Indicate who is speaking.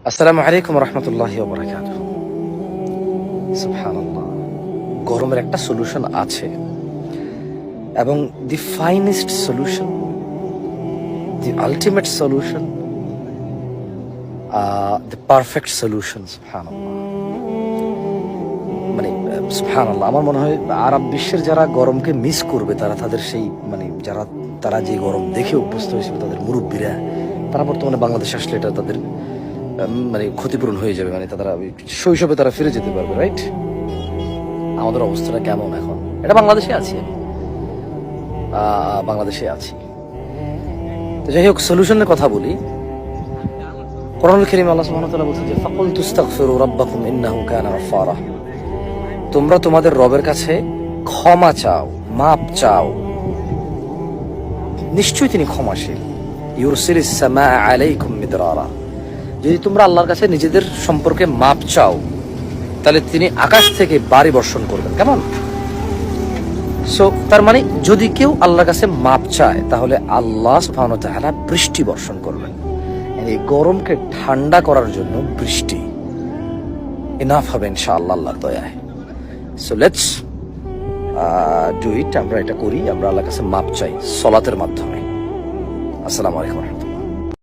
Speaker 1: আসসালামু আলাইকুম রহমতুল্লাহি ওয়া বারাকাতুহু। সুবহানাল্লাহ, গরমের একটা সলিউশন আছে এবং দি finest solution, the ultimate solution, the perfect solution. সুবহানাল্লাহ, মানে সুবহানাল্লাহ, আমার মনে হয় আরব বিশ্বের যারা গরমকে মিস করবে তারা তাদের সেই তারা যে গরম দেখে অভ্যস্ত হয়েছিল, তাদের মুরব্বীরা, তারা বর্তমানে বাংলাদেশে আসলে এটা তাদের ক্ষতিপূরণ হয়ে যাবে। তারা শৈশবে তারা ফিরে যেতে পারবে। রাইট? আমাদের অবস্থাটা কেমন এখন? এটা বাংলাদেশে আছি, বাংলাদেশে আছি। তো যাই হোক, সলিউশনের কথা বলি। কোরআনুল কারীমে আল্লাহ সুবহানাহু ওয়া তাআলা বলছেন যে ফাকুল তুস্তাগফিরু রাব্বাকুম ইন্নাহু কানা গাফফারা। তোমরা তোমাদের রবের কাছে ক্ষমা চাও, মাপ চাও, নিশ্চয়ই তিনি ক্ষমাশীল। ইউরসিলিস সামাআ আলাইকুম মিদরারা। যদি তোমরা আল্লাহর কাছে নিজেদের সম্পর্কে মাপ চাও, তাহলে তিনি আকাশ থেকে বাড়ি বর্ষণ করবেন। কেমন? সো তার মানে যদি কেউ আল্লাহর কাছে মাপ চায়, তাহলে আল্লাহ সুবহানাহু ওয়া তাআলা বৃষ্টি বর্ষণ করবেন। এই গরমকে ঠান্ডা করার জন্য বৃষ্টি ইনাফ হবে ইনশাআল্লাহ আল্লাহর দয়ায়। So let's do it. আমরা এটা করি, আমরা আল্লাহর কাছে মাপ চাই সলাতের মাধ্যমে। আসসালামু আলাইকুম।